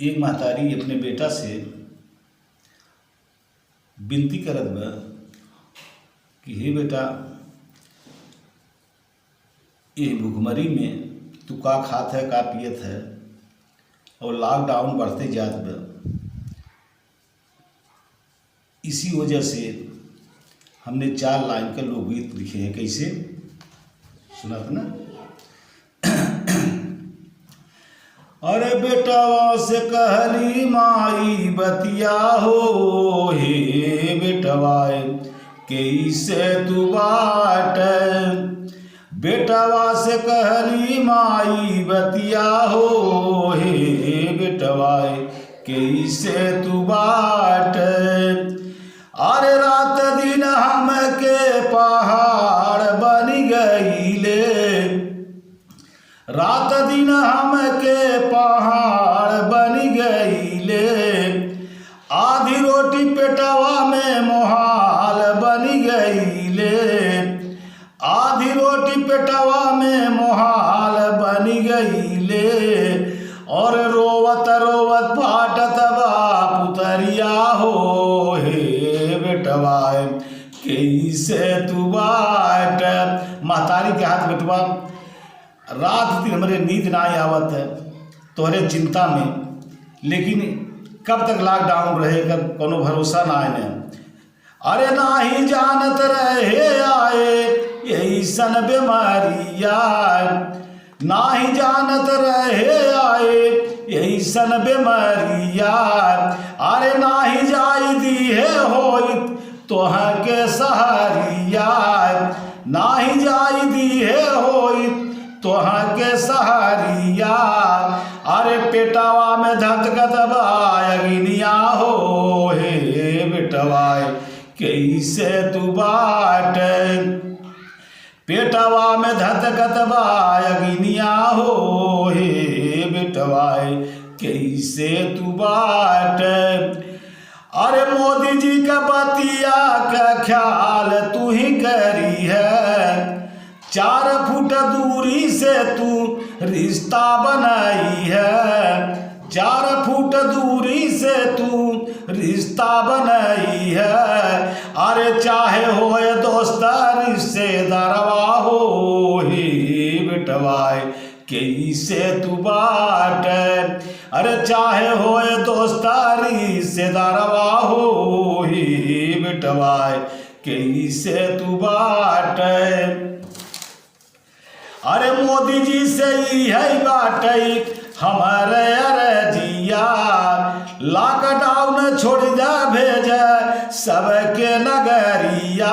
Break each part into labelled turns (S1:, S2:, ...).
S1: एक महतारी अपने बेटा से विनती करत बा कि हे बेटा, ये भुखमरी में तू का खात है का पियत है और लॉकडाउन बढ़ते जात बा। इसी वजह से हमने 4 लाइन का लोकगीत लिखे हैं। कैसे सुना था ना? अरे बेटवा से कहली माई बतिया हो, हे बेटवा कैसे तू बाट। बेटवा से कहली माई बतिया हो, हे बेटवा कैसे तू बाट। अरे रात दिन हमके पहाड़ बन गईले, रात दिन हमके पहाड़ बन गईले। आधी रोटी पेटवा में मोहाल बन गईले, आधी रोटी पेटवा में मोहाल बन गईले। और रोवत रोवत फाटत बा पुतरिया हो, हे बेटवा कैसे तू बाट। महतारी के हाथ बेटवा रात दिन हमरे नींद ना आवत है तोहरे चिंता में, लेकिन कब तक लॉकडाउन रहेगा कोनो भरोसा ना है। अरे ना ही जानत रहे आए ऐसन बीमारिया, ना ही जानत रहे आए ऐसन बीमारिया। अरे ना ही जाई दी है होई तोह के सहारिया, ना ही जाई दी है होई तोह के सहारिया। अरे पेटवा में धधकत बा अग्निया हो, हे बेटवा कैसे तू बाट। पेटवा में धधकत बा अग्निया हो, हे बेटवा कैसे तू बाट। अरे मोदी जी का बतिया का ख्याल तू ही करी है, 4 फुट दूरी से तू रिश्ता बनाई है, 4 फुट दूरी से तू रिश्ता बनाई है। अरे चाहे होए दोस्त रिश्तेदारवा हो, हे बेटवा कैसे तू बाट। अरे चाहे होए दोस्त रिश्तेदारवा हो, हे बेटवा कैसे तू बाट। अरे मोदी जी से यही बात हमारे अर्जिया, लॉकडाउन छोड़ जा भेजा सबके नगरिया।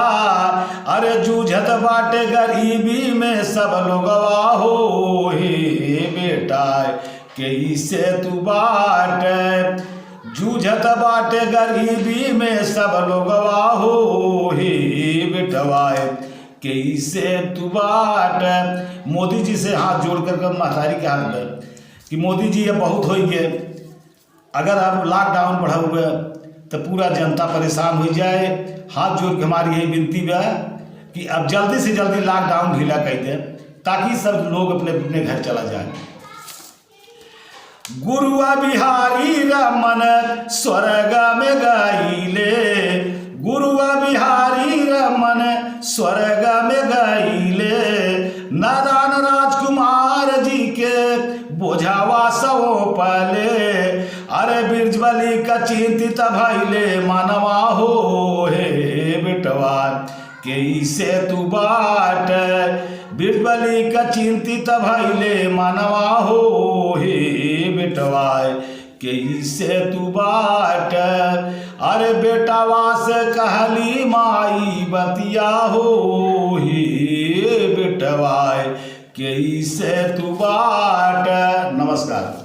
S1: अरे जूझत बाटे गरीबी में सब लोगवा हो, हे बेटा कैसे तू बाट। जूझत बाटे गरीबी में सब लोगवा हो, हे बेटवा कैसे तू बाट। मोदी जी से हाथ जोड़ कर महतारी के हाथ में कि मोदी जी ये बहुत हो गए, अगर आप लॉकडाउन बढ़ाओगे तो पूरा जनता परेशान हो जाए। हाथ जोड़ के हमारी यही विनती है कि अब जल्दी से जल्दी लॉकडाउन ढीला कर दें ताकि सब लोग अपने अपने घर चला जाए। गुरुआ बिहारी रमन स्वर्ग में गईले, गुरुआ बिहारी रमन स्वर्ग में गईले। नादान राजकुमार जी के बोझावा सो पले। अरे बिरजबली का चिंतित भइले मानवा हो, हे बेटवा कैसे तू बाट। बिरबली का चिंतित भइले मानवा हो, हे बेटवा कैसे तू बाट। अरे बेटवा से कहली माई बतिया हो, हे बेटवा कैसे तू बाट। नमस्कार।